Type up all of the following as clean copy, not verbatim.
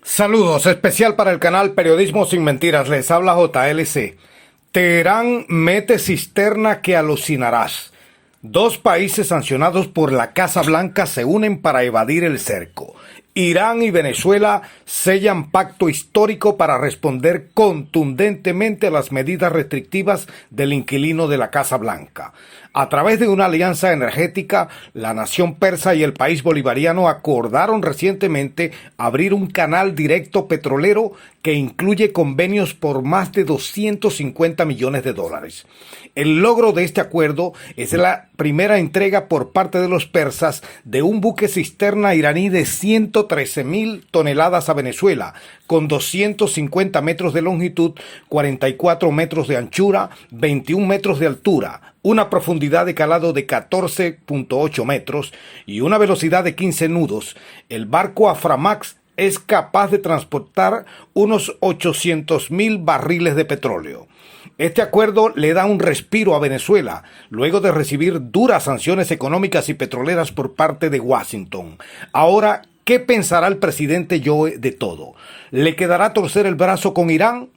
Saludos, especial para el canal Periodismo Sin Mentiras, les habla JLC. Teherán mete cisterna que alucinarás. Dos países sancionados por la Casa Blanca se unen para evadir el cerco. Irán y Venezuela sellan pacto histórico para responder contundentemente a las medidas restrictivas del inquilino de la Casa Blanca. A través de una alianza energética, la nación persa y el país bolivariano acordaron recientemente abrir un canal directo petrolero que incluye convenios por más de 250 millones de dólares. El logro de este acuerdo es la primera entrega por parte de los persas de un buque cisterna iraní de 113.000 toneladas a Venezuela, con 250 metros de longitud, 44 metros de anchura, 21 metros de altura, una profundidad de calado de 14.8 metros y una velocidad de 15 nudos. El barco Aframax es capaz de transportar unos 800.000 barriles de petróleo. Este acuerdo le da un respiro a Venezuela, luego de recibir duras sanciones económicas y petroleras por parte de Washington. Ahora, ¿qué pensará el presidente Joe de todo? ¿Le quedará torcer el brazo con Irán?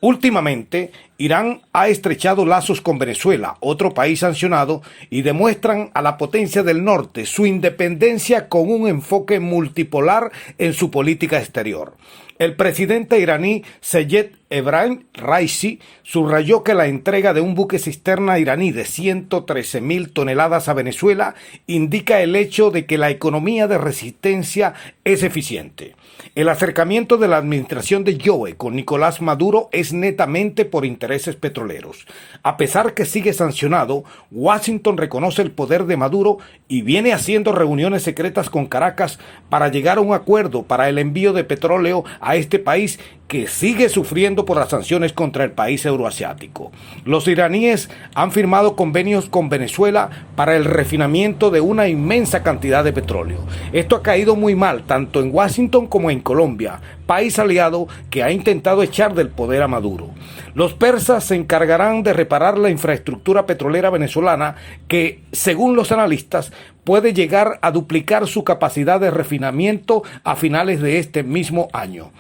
Últimamente, Irán ha estrechado lazos con Venezuela, otro país sancionado, y demuestran a la potencia del norte su independencia con un enfoque multipolar en su política exterior. El presidente iraní Seyed Ebrahim Raisi subrayó que la entrega de un buque cisterna iraní de 113.000 toneladas a Venezuela indica el hecho de que la economía de resistencia es eficiente. El acercamiento de la administración de Joe con Nicolás Maduro es netamente por intereses petroleros. A pesar que sigue sancionado, Washington reconoce el poder de Maduro y viene haciendo reuniones secretas con Caracas para llegar a un acuerdo para el envío de petróleo a este país que sigue sufriendo por las sanciones contra el país euroasiático. Los iraníes han firmado convenios con Venezuela para el refinamiento de una inmensa cantidad de petróleo. Esto ha caído muy mal tanto en Washington como en Colombia, país aliado que ha intentado echar del poder a Maduro. Los persas se encargarán de reparar la infraestructura petrolera venezolana que, según los analistas, puede llegar a duplicar su capacidad de refinamiento a finales de este mismo año.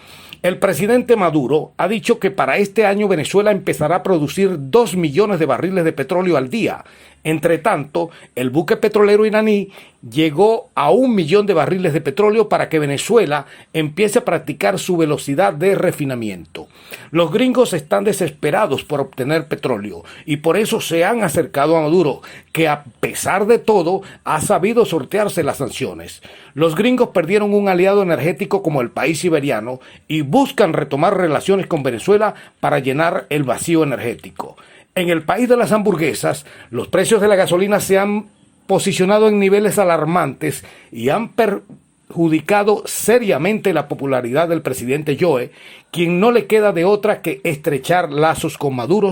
El presidente Maduro ha dicho que para este año Venezuela empezará a producir 2 millones de barriles de petróleo al día. Entre tanto, el buque petrolero iraní llegó a 1 millón de barriles de petróleo para que Venezuela empiece a practicar su velocidad de refinamiento. Los gringos están desesperados por obtener petróleo y por eso se han acercado a Maduro, que a pesar de todo ha sabido sortearse las sanciones. Los gringos perdieron un aliado energético como el país siberiano y buscan retomar relaciones con Venezuela para llenar el vacío energético. En el país de las hamburguesas, los precios de la gasolina se han posicionado en niveles alarmantes y han perjudicado seriamente la popularidad del presidente Joe, quien no le queda de otra que estrechar lazos con Maduro.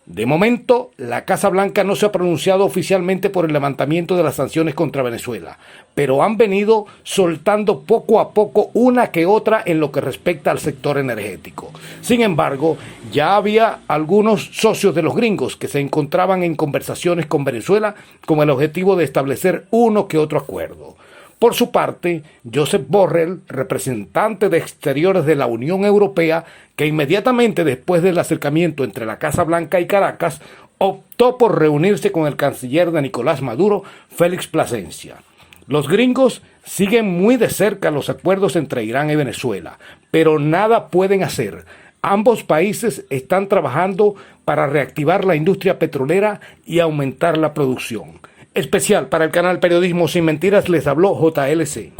De momento, la Casa Blanca no se ha pronunciado oficialmente por el levantamiento de las sanciones contra Venezuela, pero han venido soltando poco a poco una que otra en lo que respecta al sector energético. Sin embargo, ya había algunos socios de los gringos que se encontraban en conversaciones con Venezuela con el objetivo de establecer uno que otro acuerdo. Por su parte, Josep Borrell, representante de Exteriores de la Unión Europea, que inmediatamente después del acercamiento entre la Casa Blanca y Caracas, optó por reunirse con el canciller de Nicolás Maduro, Félix Plasencia. Los gringos siguen muy de cerca los acuerdos entre Irán y Venezuela, pero nada pueden hacer. Ambos países están trabajando para reactivar la industria petrolera y aumentar la producción. Especial para el canal Periodismo Sin Mentiras, les habló JLC.